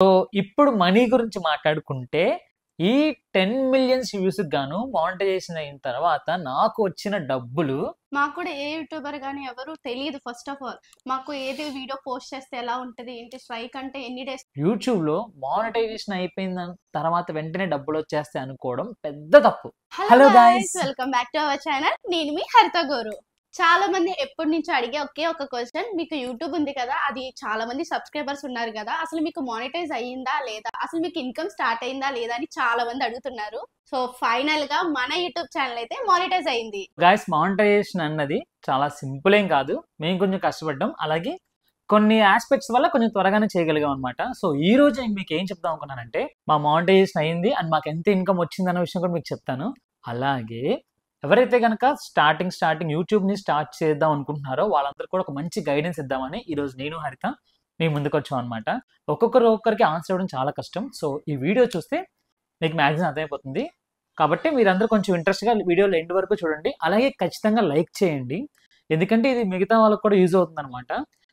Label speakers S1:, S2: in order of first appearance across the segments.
S1: ఇప్పుడు మనీ గురించి మాట్లాడుకుంటే ఈ 10 మిలియన్స్ వ్యూస్ గాను మానిటైజేషన్ అయిన తర్వాత నాకు వచ్చిన డబ్బులు
S2: మాకు కూడా ఏ యూట్యూబర్ గానీ ఎవరు తెలియదు. ఫస్ట్ ఆఫ్ ఆల్ మాకు ఏది వీడియో పోస్ట్ చేస్తే ఎలా ఉంటది, ఏంటి స్ట్రైక్ అంటే ఎన్ని డేస్.
S1: యూట్యూబ్ లో మానిటైజేషన్ అయిపోయిన తర్వాత వెంటనే డబ్బులు వచ్చేస్తాయి అనుకోవడం పెద్ద తప్పు.
S2: Hello guys, welcome back to our channel. నేను మీ హరిత గోరు. చాలా మంది ఎప్పటి నుంచో అడిగే ఒకే ఒక క్వశ్చన్, మీకు యూట్యూబ్ ఉంది కదా, అది చాలా మంది సబ్స్క్రైబర్స్ ఉన్నారు కదా, అసలు మీకు మానిటైజ్ అయ్యిందా లేదా, అసలు మీకు ఇన్కమ్ స్టార్ట్ అయిందా లేదా అని చాలా మంది అడుగుతున్నారు. సో ఫైనల్ గా మన యూట్యూబ్ ఛానల్ అయితే మానిటైజ్ అయింది.
S1: గైస్, మానిటైజేషన్ అన్నది చాలా సింపుల్ ఏం కాదు, మేము కొంచెం కష్టపడ్డాం. అలాగే కొన్ని ఆస్పెక్ట్స్ వల్ల కొంచెం త్వరగానే చేయగలిగాం అనమాట. సో ఈ రోజు నేను మీకు ఏం చెప్దాం అనుకున్నానంటే, మా మానిటైజేషన్ అయింది అండ్ మాకు ఎంత ఇన్కమ్ వచ్చింది అన్న విషయం కూడా మీకు చెప్తాను. అలాగే ఎవరైతే కనుక స్టార్టింగ్ యూట్యూబ్ని స్టార్ట్ చేద్దాం అనుకుంటున్నారో వాళ్ళందరూ కూడా ఒక మంచి గైడెన్స్ ఇద్దామని ఈరోజు నేను హరిత మీ ముందుకు వచ్చాం అనమాట. ఒక్కొక్కరికి ఆన్సర్ ఇవ్వడం చాలా కష్టం. సో ఈ వీడియో చూస్తే మీకు మ్యాక్సిమం అర్థమైపోతుంది. కాబట్టి మీరందరూ కొంచెం ఇంట్రెస్ట్గా వీడియోలో ఎండ్ వరకు చూడండి. అలాగే ఖచ్చితంగా లైక్ చేయండి, ఎందుకంటే ఇది మిగతా వాళ్ళకి కూడా యూజ్ అవుతుంది అనమాట.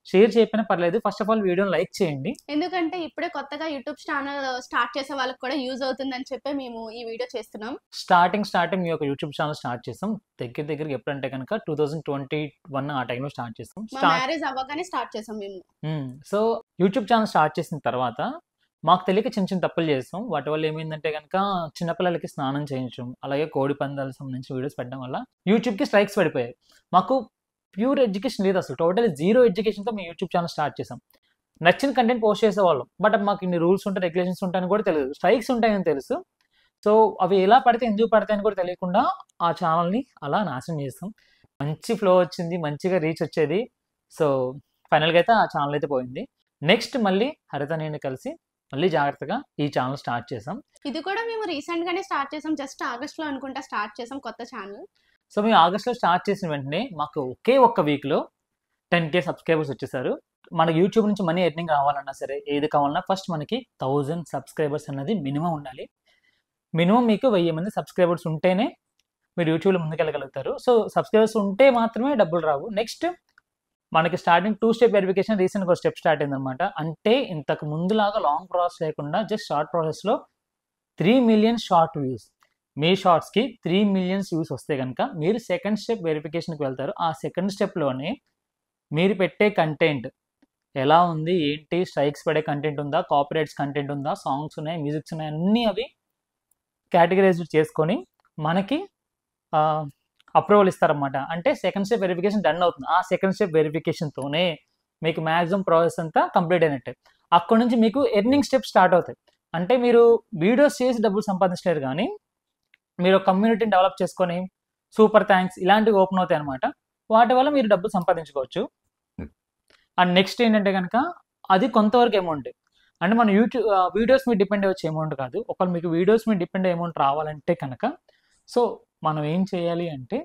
S1: షేర్ చేయకపోయినా పర్లేదు, ఫస్ట్ ఆఫ్ ఆల్ వీడియోని లైక్ చేయండి.
S2: ఎందుకంటే ఇప్పుడే కొత్తగా యూట్యూబ్ ఛానల్ స్టార్ట్ చేసే వాళ్ళకి కూడా యూజ్ అవుతుందని చెప్పి మేము ఈ వీడియో చేస్తున్నాం.
S1: స్టార్టింగ్ మీ యొక్క యూట్యూబ్ ఛానల్ స్టార్ట్ చేసాం దగ్గరికి ఎప్పుడంటే కనుక 2021 ఆ టైంలో స్టార్ట్ చేసాం.
S2: మ్యారేజ్ అవ్వగానే స్టార్ట్ చేసాం మేము.
S1: సో యూట్యూబ్ ఛానల్ స్టార్ట్ చేసిన తర్వాత మాకు తెలియక చిన్న తప్పులు చేస్తాం. వాటి వల్ల ఏమైందంటే కనుక చిన్నపిల్లలకి స్నానం చేయించడం, అలాగే కోడి పందాలకు సంబంధించి వీడియోస్ పెట్టడం వల్ల యూట్యూబ్కి స్ట్రైక్స్ పడిపోయాయి. మాకు ప్యూర్ ఎడ్యుకేషన్ లేదు, అసలు టోటల్ జీరో ఎడ్యుకేషన్తో మేము యూట్యూబ్ ఛానల్ స్టార్ట్ చేసాం. నచ్చిన కంటెంట్ పోస్ట్ చేసేవాళ్ళం, బట్ మాకు ఇన్ని రూల్స్ ఉంటాయి, రెగ్యులేషన్స్ ఉంటాయని కూడా తెలియదు, స్ట్రైక్స్ ఉంటాయని తెలుసు. సో అవి ఎలా పడితే ఎందుకు పడతాయని కూడా తెలియకుండా ఆ ఛానల్ని అలా నాశనం చేస్తాం. మంచి ఫ్లో వచ్చింది, మంచిగా రీచ్ వచ్చేది. సో ఫైనల్గా అయితే ఆ ఛానల్ అయితే పోయింది. నెక్స్ట్ మళ్ళీ హరిత నేను కలిసి మళ్ళీ జాగ్రత్తగా ఈ ఛానల్ స్టార్ట్ చేసాం.
S2: ఇది కూడా మేము రీసెంట్ గానే స్టార్ట్ చేసాం, జస్ట్ ఆగస్ట్ లో అనుకుంటా స్టార్ట్ చేసాం కొత్త ఛానల్.
S1: సో మేము ఆగస్ట్లో స్టార్ట్ చేసిన వెంటనే మాకు ఒకే ఒక్క వీక్లో 10K సబ్స్క్రైబర్స్ వచ్చేసారు. మనకి యూట్యూబ్ నుంచి మనీ ఎర్నింగ్ రావాలన్నా సరే, ఏది కావాలన్నా ఫస్ట్ మనకి 1000 సబ్స్క్రైబర్స్ అన్నది మినిమం ఉండాలి. మినిమం మీకు 1000 మంది సబ్స్క్రైబర్స్ ఉంటేనే మీరు యూట్యూబ్లో ముందుకెళ్ళగలుగుతారు. సో సబ్స్క్రైబర్స్ ఉంటే మాత్రమే డబ్బులు రావు. నెక్స్ట్ మనకి స్టార్టింగ్ 2 స్టెప్ వెరిఫికేషన్ రీసెంట్గా ఒక స్టెప్ స్టార్ట్ అయిందనమాట. అంటే ఇంతకు ముందులాగా లాంగ్ ప్రాసెస్ లేకుండా జస్ట్ షార్ట్ ప్రాసెస్లో 3 మిలియన్ షార్ట్ వ్యూస్, మీ షార్ట్స్కి 3 మిలియన్స్ వ్యూస్ వస్తే కనుక మీరు సెకండ్ స్టెప్ వెరిఫికేషన్కి వెళ్తారు. ఆ సెకండ్ స్టెప్లోనే మీరు పెట్టే కంటెంట్ ఎలా ఉంది, ఏంటి, స్ట్రైక్స్ పడే కంటెంట్ ఉందా, కాపీరైట్స్ కంటెంట్ ఉందా, సాంగ్స్ ఉన్నాయి, మ్యూజిక్స్ ఉన్నాయి, అన్నీ అవి కేటగిరైజ్ చేసుకొని మనకి అప్రూవల్ ఇస్తారన్నమాట. అంటే సెకండ్ స్టెప్ వెరిఫికేషన్ డన్ అవుతుంది. ఆ సెకండ్ స్టెప్ వెరిఫికేషన్తోనే మీకు మ్యాక్సిమం ప్రాసెస్ అంతా కంప్లీట్ అయినట్టే. అక్కడ నుంచి మీకు ఎర్నింగ్ స్టెప్ స్టార్ట్ అవుతాయి. అంటే మీరు వీడియోస్ చేసి డబ్బులు సంపాదించలేరు, కానీ మీరు కమ్యూనిటీని డెవలప్ చేసుకొని సూపర్ థ్యాంక్స్ ఇలాంటివి ఓపెన్ అవుతాయి అనమాట. వాటి వల్ల మీరు డబ్బులు సంపాదించుకోవచ్చు. అండ్ నెక్స్ట్ ఏంటంటే కనుక అది కొంతవరకు అమౌంట్, అంటే మన యూట్యూబ్ వీడియోస్ మీద డిపెండ్ వచ్చే అమౌంట్ కాదు. ఒకవేళ మీకు వీడియోస్ మీద డిపెండ్ అమౌంట్ రావాలంటే కనుక సో మనం ఏం చేయాలి అంటే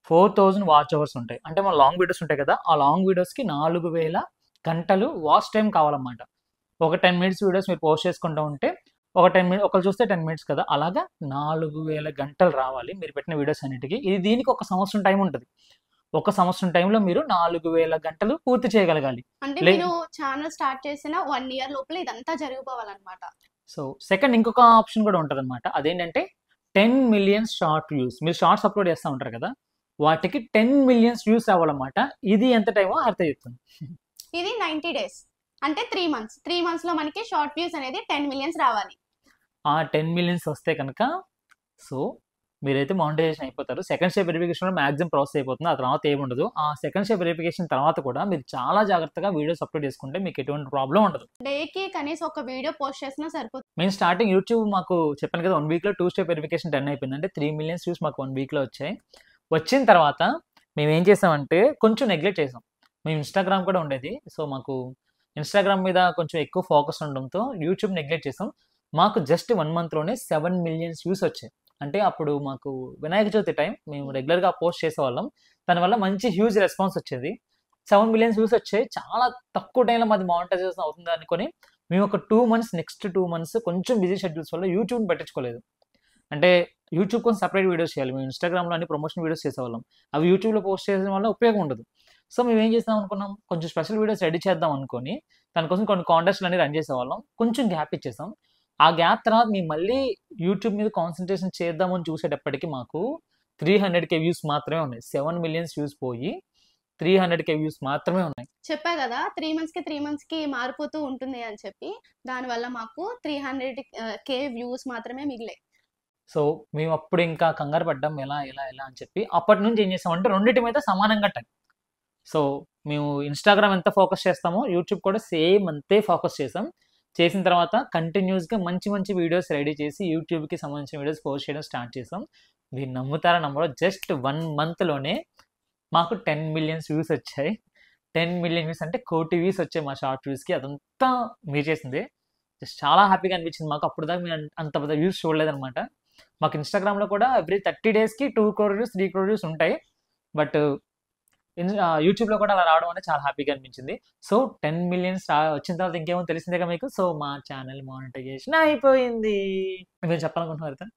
S1: 4000 వాచ్ అవర్స్ ఉంటాయి. అంటే మన లాంగ్ వీడియోస్ ఉంటాయి కదా, ఆ లాంగ్ వీడియోస్కి 4000 గంటలు వాచ్ టైం కావాలన్నమాట. ఒక 10 మినిట్స్ వీడియోస్ మీరు పోస్ట్ చేసుకుంటూ ఉంటే ఒక 10 మినిట్స్, ఒకరు చూస్తే 10 మినిట్స్ కదా, అలాగా 4000 గంటలు రావాలి మీరు పెట్టిన వీడియోస్ అన్నిటికీ. ఇది దీనికి ఒక సంవత్సరం టైం ఉంటుంది. ఒక సంవత్సరం టైంలో మీరు 4000 గంటలు పూర్తి చేయగలగాలి.
S2: అంటే మీరు ఛానల్ స్టార్ట్ చేసిన 1 ఇయర్ లోపల ఇదంతా జరిగిపోవాలన్నమాట.
S1: సో సెకండ్ ఇంకొక ఆప్షన్ కూడా ఉంటుంది అనమాట. అదేంటంటే 10 మిలియన్స్ షార్ట్ వ్యూస్. మీరు షార్ట్స్ అప్లోడ్ చేస్తూ ఉంటారు కదా, వాటికి 10 మిలియన్స్ వ్యూస్ అవ్వాలన్నమాట. ఇది ఎంత టైమో అర్థం చెప్తుంది.
S2: ఇది 90 డేస్, అంటే 3 మంత్స్. 3 మంత్స్ లో మనకి షార్ట్ వ్యూస్ అనేది 10 మిలియన్స్ రావాలి.
S1: ఆ 10 మిలియన్స్ వస్తే కనుక సో మీరైతే మానిటైజేషన్ అయిపోతారు. సెకండ్ స్టెప్ వెరిఫికేషన్లో మ్యాక్సిమం ప్రాసెస్ అయిపోతుంది. ఆ తర్వాత ఏముండదు. ఆ సెకండ్ స్టెప్ వెరిఫికేషన్ తర్వాత కూడా మీరు చాలా జాగ్రత్తగా వీడియోస్ అప్లోడ్ చేసుకుంటే మీకు ఎటువంటి ప్రాబ్లం ఉండదు.
S2: డేకి కనీసం ఒక వీడియో పోస్ట్ చేసినా సరిపోతుంది.
S1: మేము స్టార్టింగ్ యూట్యూబ్ మాకు చెప్పాను కదా 1 వీక్లో 2 స్టెప్ వెరిఫికేషన్ డన్ అయిపోయింది. అంటే 3 మిలియన్స్ వ్యూస్ మాకు 1 వీక్లో వచ్చాయి. వచ్చిన తర్వాత మేము ఏం చేసామంటే కొంచెం నెగ్లెక్ట్ చేసాం. మేము ఇన్స్టాగ్రామ్ కూడా ఉండేది. సో మాకు ఇన్స్టాగ్రామ్ మీద కొంచెం ఎక్కువ ఫోకస్ ఉండడంతో యూట్యూబ్ నెగ్లెక్ట్ చేసాం. మాకు జస్ట్ 1 మంత్లోనే 7 మిలియన్స్ వ్యూస్ వచ్చాయి. అంటే అప్పుడు మాకు వినాయక చవితి టైం, మేము రెగ్యులర్గా పోస్ట్ చేసేవాళ్ళం. దానివల్ల మంచి హ్యూజ్ రెస్పాన్స్ వచ్చేది. 7 మిలియన్స్ వ్యూస్ వచ్చాయి. చాలా తక్కువ టైంలో మాది మానిటైజేషన్ అవుతుంది అనుకొని మేము ఒక 2 మంత్స్, నెక్స్ట్ 2 మంత్స్ కొంచెం బిజీ షెడ్యూల్స్ వల్ల యూట్యూబ్ని పట్టించుకోలేదు. అంటే యూట్యూబ్ కోసం సపరేట్ వీడియోస్ చేయాలి. మేము ఇన్స్టాగ్రామ్లో అన్ని ప్రమోషన్ వీడియోస్ చేసేవాళ్ళం. అవి యూట్యూబ్లో పోస్ట్ చేయడం వల్ల ఉపయోగం ఉండదు. సో మేము ఏం చేస్తాం అనుకున్నాం, కొంచెం స్పెషల్ వీడియోస్ రెడీ చేద్దాం అనుకొని దానికోసం కొన్ని కాంటెస్ట్లు అన్ని రన్ చేసేవాళ్ళం. కొంచెం గ్యాప్ ఇచ్చేసాం. ఆ గ్యాప్ తర్వాత మేము మళ్ళీ యూట్యూబ్ మీద కాన్సన్ట్రేషన్ చేద్దామని చూసేటప్పటికి మాకు 300K వ్యూస్ మాత్రమే ఉన్నాయి. 7 మిలియన్స్ వ్యూస్ పోయి 300K వ్యూస్ మాత్రమే ఉన్నాయి.
S2: చెప్పా కదా 3 మంత్స్ కి మారిపోతూ ఉంటుంది అని చెప్పి, దానివల్ల మాకు 300K వ్యూస్ మాత్రమే మిగిలాయి.
S1: సో మేము అప్పుడు ఇంకా కంగారు పడ్డాం, ఎలా ఎలా ఎలా అని చెప్పి. అప్పటి నుంచి ఏం చేసామంటే రెండింటి మీద సమానంగా టైం. సో మేము ఇన్స్టాగ్రామ్ ఎంత ఫోకస్ చేస్తామో యూట్యూబ్ కూడా సేమ్ అంతే ఫోకస్ చేసాం. చేసిన తర్వాత కంటిన్యూస్గా మంచి మంచి వీడియోస్ రెడీ చేసి యూట్యూబ్కి సంబంధించిన వీడియోస్ పోస్ట్ చేయడం స్టార్ట్ చేసాం. మీరు నమ్ముతారా నమ్మరో, జస్ట్ 1 మంత్లోనే మాకు 10 మిలియన్స్ వ్యూస్ వచ్చాయి. 10 మిలియన్ వ్యూస్ అంటే 1 కోటి వ్యూస్ వచ్చాయి మా షార్ట్ వ్యూస్కి. అదంతా మీరు చేసింది. జస్ట్ చాలా హ్యాపీగా అనిపించింది మాకు. అప్పుడు దాకా మేము అంత పెద్ద వ్యూస్ చూడలేదన్నమాట. మాకు ఇన్స్టాగ్రామ్లో కూడా ఎవ్రీ 30 డేస్కి 2 crore వ్యూస్ 3 crore వ్యూస్ ఉంటాయి. బట్ యూట్యూబ్లో కూడా అలా రావడం అనేది చాలా హ్యాపీగా అనిపించింది. సో 10 మిలియన్స్ వచ్చిన తర్వాత ఇంకేమో తెలిసిందేగా మీకు. సో మా ఛానల్ మానిటైజేషన్ అయిపోయింది. మీరు చెప్పాలనుకుంటున్నారు?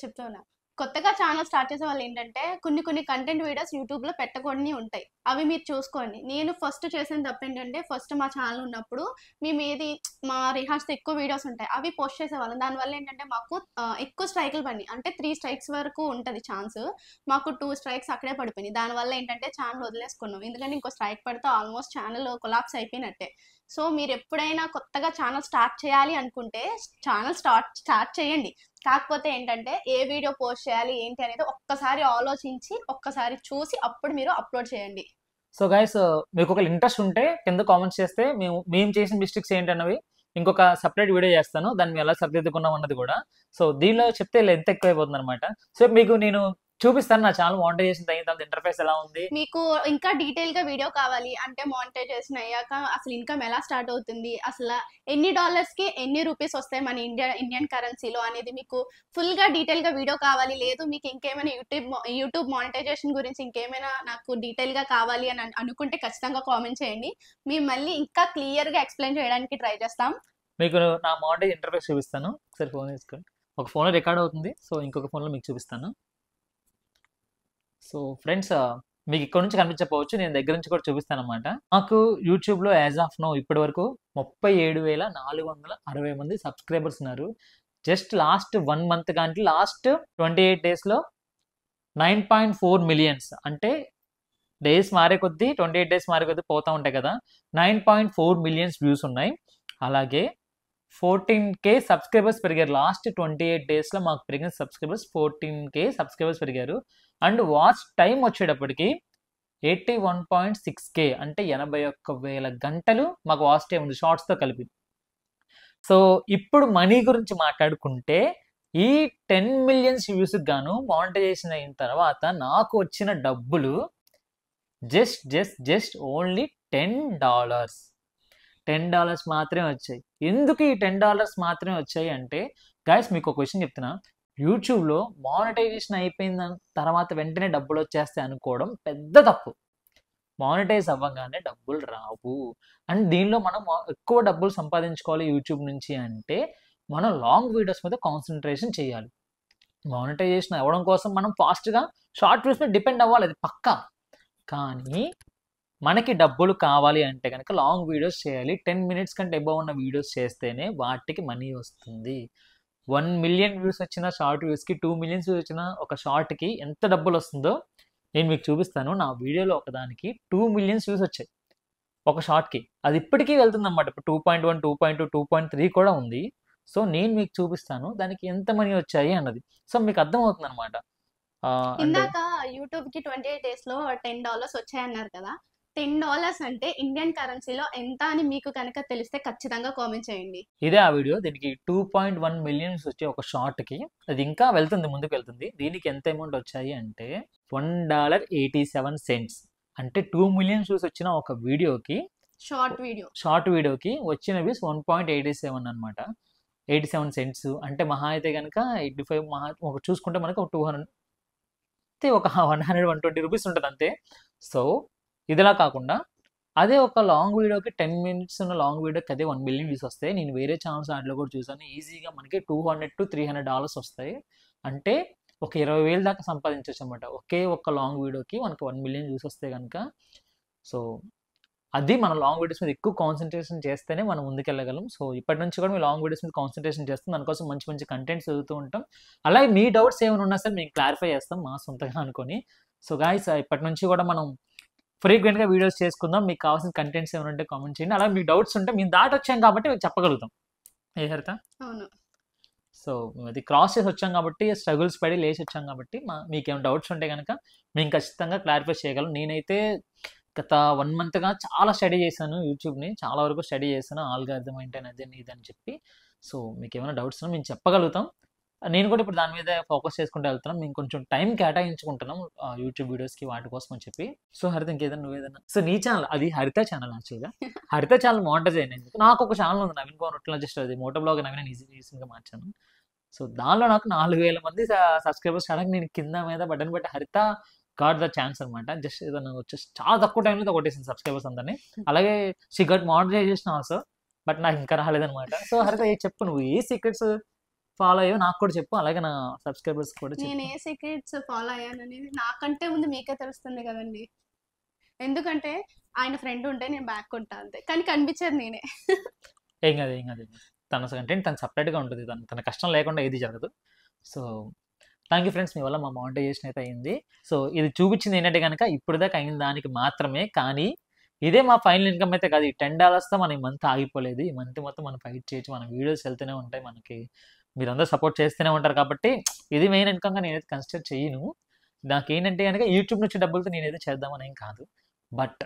S2: చెప్తున్నా, కొత్తగా ఛానల్ స్టార్ట్ చేసే వాళ్ళు ఏంటంటే కొన్ని కంటెంట్ వీడియోస్ యూట్యూబ్లో పెట్టకూడని ఉంటాయి. అవి మీరు చూసుకోండి. నేను ఫస్ట్ చేసిన తప్పు ఏంటంటే, ఫస్ట్ మా ఛానల్ ఉన్నప్పుడు మేము మా రిహార్స్తో ఎక్కువ వీడియోస్ ఉంటాయి, అవి పోస్ట్ చేసేవాళ్ళం. దానివల్ల ఏంటంటే మాకు ఎక్కువ స్ట్రైకులు పడినాయి. అంటే 3 strikes వరకు ఉంటుంది ఛాన్స్. మాకు 2 strikes అక్కడే పడిపోయినాయి. దానివల్ల ఏంటంటే ఛానల్ వదిలేసుకున్నాం. ఎందుకంటే ఇంకో స్ట్రైక్ పడితే ఆల్మోస్ట్ ఛానల్ కొలాప్స్ అయిపోయినట్టే. సో మీరు ఎప్పుడైనా కొత్తగా ఛానల్ స్టార్ట్ చేయాలి అనుకుంటే ఛానల్ స్టార్ట్ చేయండి. కాకపోతే ఏంటంటే ఏ వీడియో పోస్ట్ చేయాలి ఏంటి అనేది ఒక్కసారి ఆలోచించి ఒక్కసారి చూసి అప్పుడు మీరు అప్లోడ్ చేయండి.
S1: సో గైస్, మీకు ఒక ఇంట్రెస్ట్ ఉంటే కింద కామెంట్స్ చేస్తే మేము చేసిన మిస్టేక్స్ ఏంటన్నవి ఇంకొక సపరేట్ వీడియో చేస్తాను. దాన్ని ఎలా సరిదిద్దుకున్నాం అన్నది కూడా. సో దీనిలో చెప్తే లెంత్ ఎక్కువైపోతుంది అనమాట. సో మీకు నేను చూపిస్తాను నా ఛానల్ మానిటైజేషన్ అయిన తర్వాత ఇంటర్ఫేస్ ఎలా ఉంది.
S2: మీకు ఇంకా డీటెయిల్ గా వీడియో కావాలి అంటే మానిటైజేషన్ అయ్యాక అసలు ఇన్కమ్ ఎలా స్టార్ట్ అవుతుంది, అసలు ఎన్ని డాలర్స్ కి ఎన్ని రూపీస్ వస్తాయి మన ఇండియన్ కరెన్సీలో అనేది మీకు ఫుల్ గా డీటెయిల్ గా వీడియో కావాలి, లేదు మీకు ఇంకేమైనా యూట్యూబ్ మానిటైజేషన్ గురించి ఇంకేమైనా నాకు డీటెయిల్ గా కావాలి అని అనుకుంటే ఖచ్చితంగా కామెంట్ చేయండి. మేము మళ్ళీ ఇంకా క్లియర్ గా ఎక్స్ప్లెయిన్ చేయడానికి ట్రై చేస్తాం.
S1: మీకు నా మానిటైజ్ ఇంటర్ఫేస్ చూపిస్తాను. ఒకసారి ఫోన్ తీసుకోండి. ఒక ఫోన్లో రికార్డ్ అవుతుంది, సో ఇంకొక ఫోన్లో మీకు చూపిస్తాను. సో ఫ్రెండ్స్, మీకు ఇక్కడ నుంచి కనిపించకపోవచ్చు, నేను దగ్గర నుంచి కూడా చూపిస్తాను అనమాట. మాకు యూట్యూబ్లో యాజ్ ఆఫ్ నో ఇప్పటి వరకు 37,460 మంది సబ్స్క్రైబర్స్ ఉన్నారు. జస్ట్ లాస్ట్ 1 మంత్ కానీ లాస్ట్ 28 డేస్లో 9.4 మిలియన్స్. అంటే డేస్ మారే కొద్దీ 28 డేస్ మారే కొద్దీ పోతూ ఉంటాయి కదా, 9.4 మిలియన్స్ వ్యూస్ ఉన్నాయి. అలాగే 14K సబ్స్క్రైబర్స్ పెరిగారు. లాస్ట్ 28 డేస్లో మాకు పెరిగిన సబ్స్క్రైబర్స్ 14K సబ్స్క్రైబర్స్ పెరిగారు. అండ్ వాచ్ టైం వచ్చేటప్పటికి 81.6K, అంటే 81,000 గంటలు మాకు వాచ్ టైం ఉంది షార్ట్స్తో కలిపి. సో ఇప్పుడు మనీ గురించి మాట్లాడుకుంటే ఈ 10 మిలియన్స్ వ్యూస్కి గాను మానిటైజేషన్ అయిన తర్వాత నాకు వచ్చిన డబ్బులు జస్ట్ ఓన్లీ $10. $10 మాత్రమే వచ్చాయి. ఎందుకు ఈ $10 మాత్రమే వచ్చాయి అంటే గైస్, మీకు ఒక క్వశ్చన్ చెప్తున్నా. యూట్యూబ్లో మానిటైజేషన్ అయిపోయిన తర్వాత వెంటనే డబ్బులు వచ్చేస్తాయి అనుకోవడం పెద్ద తప్పు. మానిటైజ్ అవ్వగానే డబ్బులు రావు. అండ్ దీనిలో మనం ఎక్కువ డబ్బులు సంపాదించుకోవాలి యూట్యూబ్ నుంచి అంటే మనం లాంగ్ వీడియోస్ మీద కాన్సన్ట్రేషన్ చేయాలి. మానిటైజేషన్ అవ్వడం కోసం మనం ఫాస్ట్గా షార్ట్ వీడియోస్ మీద డిపెండ్ అవ్వాలి, అది పక్కా. కానీ మనకి డబ్బులు కావాలి అంటే కనుక లాంగ్ వీడియోస్ చేయాలి. 10 minutes కంటే అబౌవ్ ఉన్న వీడియోస్ చేస్తేనే వాటికి మనీ వస్తుంది. 1 మిలియన్ వ్యూస్ వచ్చిన షార్ట్ వ్యూస్కి, 2 మిలియన్స్ వ్యూస్ వచ్చిన ఒక షార్ట్కి ఎంత డబ్బులు వస్తుందో నేను మీకు చూపిస్తాను. నా వీడియోలో ఒకదానికి 2 మిలియన్స్ వ్యూస్ వచ్చాయి ఒక షార్ట్కి. అది ఇప్పటికీ వెళ్తుంది అన్నమాట. ఇప్పుడు 2.1, 2.2, 2.3 కూడా ఉంది. సో నేను మీకు చూపిస్తాను దానికి ఎంత మనీ వచ్చాయి అన్నది. సో మీకు అర్థమవుతుంది అనమాట.
S2: ఇందాక యూట్యూబ్కి 28 డేస్లో $10 వచ్చాయన్నారు కదా, $10 అంటే ఇండియన్ కరెన్సీలో ఎంత అని మీకు కనుక తెలిస్తే ఖచ్చితంగా కామెంట్ చేయండి.
S1: ఇదే ఆ వీడియో. దీనికి 2.1 మిలియన్స్ వచ్చే ఒక షార్ట్కి. అది ఇంకా వెళ్తుంది, ముందుకు వెళ్తుంది. దీనికి ఎంత అమౌంట్ వచ్చాయి అంటే $1.87. అంటే 2 మిలియన్స్ వ్యూస్ వచ్చిన ఒక వీడియోకి, షార్ట్ వీడియోకి వచ్చిన వ్యూస్ 1.87 అనమాట. 87 cents అంటే మహా అయితే కనుక 85 మహా చూసుకుంటే మనకు 200 ఒక 100-120 రూపీస్ ఉంటుంది అంతే. సో ఇదిలా కాకుండా అదే ఒక లాంగ్ వీడియోకి 10 minutes ఉన్న లాంగ్ వీడియోకి అదే 1 మిలియన్ వ్యూస్ వస్తాయి. నేను వేరే ఛానల్స్ దాంట్లో కూడా చూసాను. ఈజీగా మనకి $200-300 వస్తాయి. అంటే ఒక 20,000 దాకా సంపాదించవచ్చు అనమాట. ఒకే ఒక్క లాంగ్ వీడియోకి మనకు 1 మిలియన్ వ్యూస్ వస్తే కనుక సో అది మన లాంగ్ వీడియోస్ మీద ఎక్కువ కాన్సన్ట్రేషన్ చేస్తేనే మనం ముందుకెళ్ళగలం. సో ఇప్పటి నుంచి కూడా మీ లాంగ్ వీడియోస్ మీద కాన్సన్ట్రేషన్ చేస్తాం. దానికోసం మంచి మంచి కంటెంట్స్ చదువుతూ ఉంటాం. అలాగే మీ డౌట్స్ ఏమైనా ఉన్నా సరే మేము క్లారిఫై చేస్తాం మా సొంతంగా అనుకొని. సో గాయ్స్ ఇప్పటి నుంచి కూడా మనం ఫ్రీక్వెంట్గా వీడియోస్ చేసుకుందాం. మీకు కావాల్సిన కంటెంట్స్ ఏమైనా ఉంటే కామెంట్ చేయండి. అలాగే మీకు డౌట్స్ ఉంటే మేము దాటొచ్చాం కాబట్టి మేము చెప్పగలుగుతాం. ఏ హరిత?
S2: అవును.
S1: సో మేము అది క్రాస్ చేసి వచ్చాం కాబట్టి, స్ట్రగుల్స్ పడి లేచి వచ్చాం కాబట్టి మీకు ఏమైనా డౌట్స్ ఉంటే కనుక మేము ఖచ్చితంగా క్లారిఫై చేయగలం. నేనైతే గత 1 మంత్గా చాలా స్టడీ చేశాను యూట్యూబ్ని. చాలా వరకు స్టడీ చేశాను. ఆల్గారిథం ఏంటని అదని ఇదని చెప్పి. సో మీకు ఏమైనా డౌట్స్ ఉన్నా మేము చెప్పగలుగుతాం. నేను కూడా ఇప్పుడు దాని మీద ఫోకస్ చేసుకుంటూ వెళ్తున్నాం. మేము కొంచెం టైం కేటాయించుకుంటున్నాం యూట్యూబ్ వీడియోస్కి వాటి కోసం అని చెప్పి. సో హరిత ఇంకేదైనా నువ్వేదన్నా? సో నీ ఛానల్ అది హరిత ఛానల్ యాక్చువల్గా. హరిత ఛానల్ మానిటైజ్ అయినందుకు నాకు ఒక ఛానల్ ఉంది, నవీన్ పవన్ రొట్టెల, జస్ట్ అది మోటో బ్లాగ్ నవీన్ రీసెంట్గా మార్చాను. సో దానిలో నాకు 4000 మంది సబ్స్క్రైబర్స్ కావడానికి నేను కింద మీద బటన్ పెట్టి హరిత గాట్ ద ఛాన్స్ అనమాట. జస్ట్ ఏదైనా వచ్చేసి చాలా తక్కువ టైంలో కొట్టేసింది సబ్స్క్రైబర్స్ అందరినీ. అలాగే she got monetization also, but నాకు ఇంకా రాలేదనమాట. సో హరిత చెప్పు, నువ్వు ఏ సీక్రెట్స్ ఫాలో అయ్యో నాకు కూడా చెప్పు, అలాగే నా సబ్స్క్రైబర్స్ కూడా చెప్పు.
S2: నేను ఏ సీక్రెట్స్ ఫాలో అయ్యాను అనేది నాకంటే ముందు మీకే తెలుస్తుంది కదండి. ఎందుకంటే ఆయన ఫ్రెండ్ ఉంటే నేను బ్యాక్ ఉంటా అంతే, కానీ కనిపించేది నేనే.
S1: ఏం కాదు ఏం కాదు. తన కంటెంట్ తను సపరేట్గా ఉంటుంది. తన కష్టం లేకుండా ఏది జరగదు. సో థ్యాంక్ యూ ఫ్రెండ్స్, మీ వల్ల మా మానిటైజేషన్ అయితే అయింది. సో ఇది చూపించింది ఏంటంటే కనుక ఇప్పుడు దాకా అయిన దానికి మాత్రమే, కానీ ఇదే మా ఫైనల్ ఇన్కమ్ అయితే కాదు. ఈ $10తో మనం ఈ మంత్ ఆగిపోలేదు. ఈ మంత్ మొత్తం మనం ఫైట్ చేయొచ్చు, మన వీడియోస్ వెళ్తూనే ఉంటాయి, మనకి మీరందరూ సపోర్ట్ చేస్తూనే ఉంటారు. కాబట్టి ఇది మెయిన్ ఇన్కమ్గా నేనైతే కన్సిడర్ చేయను. నాకేంటంటే కనుక యూట్యూబ్ నుంచి డబ్బులతో నేనైతే చేద్దామని ఏం కాదు. బట్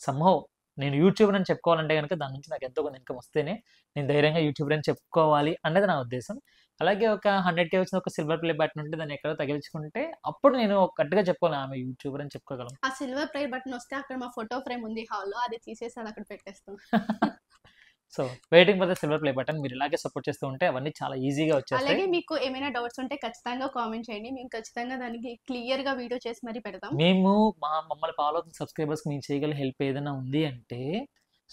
S1: సమ్హౌ నేను యూట్యూబర్ అని చెప్పుకోవాలంటే కనుక దాని నుంచి నాకు ఎంతో కొంత ఇన్కమ్ వస్తేనే నేను ధైర్యంగా యూట్యూబర్ అని చెప్పుకోవాలి అన్నది నా ఉద్దేశం. అలాగే ఒక 100K వచ్చిన ఒక సిల్వర్ ప్లే బటన్ ఉంటే దాన్ని ఎక్కడో తగిలించుకుంటే అప్పుడు నేను గట్టిగా చెప్పుకోవాలి ఆమె యూట్యూబర్ అని చెప్పుకోగలను.
S2: ఆ సిల్వర్ ప్లే బటన్ వస్తే అక్కడ మా ఫోటో ఫ్రేమ్ ఉంది హాల్లో, అది తీసేసి అది అక్కడ పెట్టేస్తాం.
S1: So waiting for the silver play button. మీరు ఇలాగే సపోర్ట్ చేస్తూ ఉంటే అవన్నీ చాలా ఈజీగా వచ్చేస్తాయి.
S2: అలాగే మీకు ఏమైనా డౌట్స్ ఉంటే ఖచ్చితంగా కామెంట్ చేయండి, మేము ఖచ్చితంగా దానికి క్లియర్ గా వీడియో చేసి మరి పెడతాం.
S1: మేము మమ్మల్ని ఫాలో అవుతున్న సబ్స్క్రైబర్స్కి మేము చేయగల హెల్ప్ ఏదైనా ఉంది అంటే,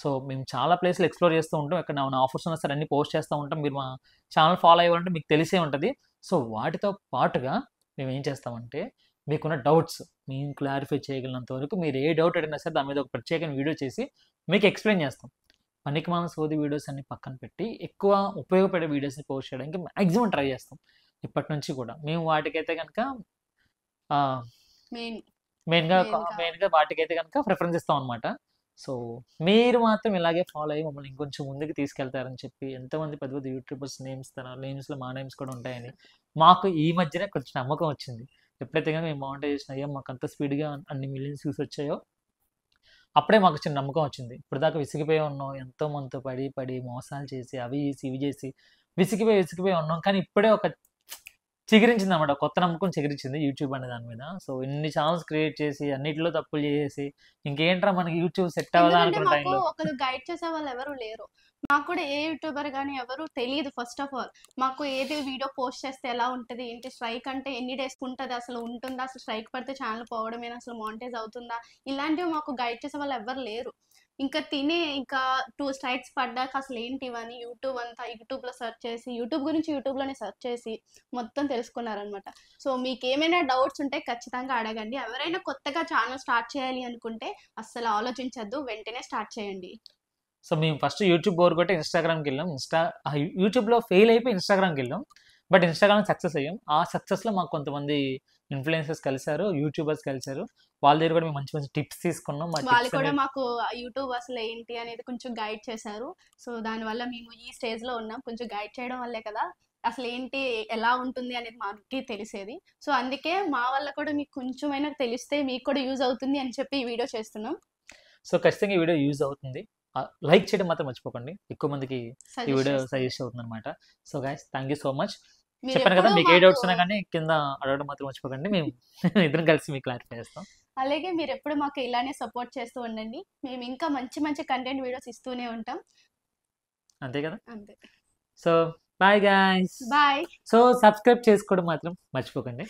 S1: సో మేము చాలా ప్లేస్లు ఎక్స్ప్లోర్ చేస్తూ ఉంటాం. ఎక్కడ నా ఆఫర్స్ ఉన్నా సరే అన్ని పోస్ట్ చేస్తూ ఉంటాం. మీరు మా ఛానల్ ఫాలో అయ్యాలంటే మీకు తెలిసే ఉంటుంది. సో వాటితో పాటుగా మేము ఏం చేస్తామంటే, మీకున్న డౌట్స్ మేము క్లారిఫై చేయగలిగినంత వరకు మీరు ఏ డౌట్ అడిగినా సరే దాని మీద ఒక ప్రత్యేకమైన వీడియో చేసి మీకు ఎక్స్ప్లెయిన్ చేస్తాం. పనికి మన సోది వీడియోస్ అన్ని పక్కన పెట్టి ఎక్కువ ఉపయోగపడే వీడియోస్ని పోస్ట్ చేయడానికి మ్యాక్సిమం ట్రై చేస్తాం ఇప్పటి నుంచి కూడా. మేము వాటికైతే కనుక మెయిన్గా వాటికైతే కనుక ప్రిఫరెన్స్ ఇస్తాం అనమాట. సో మీరు మాత్రం ఇలాగే ఫాలో అయ్యి మమ్మల్ని ఇంకొంచెం ముందుకు తీసుకెళ్తారని చెప్పి, ఎంతమంది పెద్ద పెద్ద యూట్యూబర్స్ నేమ్స్ తన నేమ్స్లో మా నేమ్స్ కూడా ఉంటాయని మాకు ఈ మధ్యనే కొంచెం నమ్మకం వచ్చింది. ఎప్పుడైతే కనుక మేము మానిటైజేషన్ అయ్యో మాకు అంత స్పీడ్గా అన్ని మిలియన్స్ వ్యూస్ వచ్చాయో అప్పుడే మాకు చిన్న నమ్మకం వచ్చింది. ఇప్పుడు దాకా విసిగిపోయి ఉన్నాం, ఎంతో మందితో పడి మోసాలు చేసి అవి చేసి ఇవి చేసి విసిగిపోయి ఉన్నాం. కానీ ఇప్పుడే ఒక చిగురించింది అనమాట, కొత్త నమ్మకం చిగురించింది యూట్యూబ్ అనే దాని మీద. సో ఇన్ని ఛానల్స్ క్రియేట్ చేసి అన్నిటిలో తప్పులు చేసి ఇంకేంట్రా మనకి యూట్యూబ్ సెట్ అవ్వదా అనుకున్న టైంలో
S2: ఒకరు గైడ్ చేసే వాళ్ళు ఎవరు లేరు. మాకు కూడా ఏ యూట్యూబర్ కానీ ఎవరు తెలియదు. ఫస్ట్ ఆఫ్ ఆల్ మాకు ఏది వీడియో పోస్ట్ చేస్తే ఎలా ఉంటుంది, ఏంటి స్ట్రైక్ అంటే ఎన్ని డేస్కి ఉంటుంది, అసలు ఉంటుందా, అసలు స్ట్రైక్ పడితే ఛానల్ పోవడమేనా, అసలు మానిటైజ్ అవుతుందా, ఇలాంటివి మాకు గైడ్ చేసే వాళ్ళు ఎవరు లేరు. ఇంకా 2 స్ట్రైక్స్ పడ్డాక అసలు ఏంటి ఇవని యూట్యూబ్లో సెర్చ్ చేసి యూట్యూబ్ గురించి యూట్యూబ్లోనే సెర్చ్ చేసి మొత్తం తెలుసుకున్నారనమాట. సో మీకు ఏమైనా డౌట్స్ ఉంటే ఖచ్చితంగా అడగండి. ఎవరైనా కొత్తగా ఛానల్ స్టార్ట్ చేయాలి అనుకుంటే అస్సలు ఆలోచించద్దు, వెంటనే స్టార్ట్ చేయండి.
S1: సో మేము ఫస్ట్ యూట్యూబ్ బోర్ కొట్టి ఇన్స్టాగ్రామ్కి వెళ్ళాం. యూట్యూబ్లో ఫెయిల్ అయిపోయి ఇన్స్టాగ్రామ్కి వెళ్ళాం. బట్ ఇన్స్టాగ్రామ్ సక్సెస్ అయ్యాం. ఆ సక్సెస్లో మాకు కొంతమంది ఇన్ఫ్లుయెన్సర్స్ కలిశారు, యూట్యూబర్స్ కలిశారు. వాళ్ళ దగ్గర కూడా మేము మంచి మంచి టిప్స్ తీసుకున్నాం.
S2: వాళ్ళు కూడా మాకు యూట్యూబ్ అసలు ఏంటి అనేది కొంచెం గైడ్ చేశారు. సో దానివల్ల మేము ఈ స్టేజ్లో ఉన్నాం. కొంచెం గైడ్ చేయడం వల్లే కదా అసలు ఏంటి ఎలా ఉంటుంది అనేది మాకు తెలిసేది. సో అందుకే మా వల్ల కూడా మీకు కొంచెమైనా తెలిస్తే మీకు కూడా యూజ్ అవుతుంది అని చెప్పి ఈ వీడియో చేస్తున్నాం.
S1: సో ఖచ్చితంగా ఈ వీడియో యూజ్ అవుతుంది. లైక్ చేయడం మాత్రం మర్చిపోకండి, ఎక్కువ మందికి ఈ వీడియో సజెస్ట్ అవుతుంది అనమాట. So guys thank you so much. చెప్పాను కదా, మీకు ఏ డౌట్స్ ఉన్నా కానీ కింద అడగడం మాత్రం మర్చిపోకండి, మేము ఇద్దరం కలిసి మీకు క్లారిఫై చేస్తాం.
S2: అలాగే మీరు ఎప్పుడు మాకు ఇలానే సపోర్ట్ చేస్తూ ఉండండి. మేము ఇంకా మంచి మంచి కంటెంట్ వీడియోస్ ఇస్తూనే ఉంటాం.
S1: అంతే కదా,
S2: అంతే.
S1: So bye guys.
S2: Bye.
S1: So subscribe చేసుకోవడం మాత్రం మర్చిపోకండి.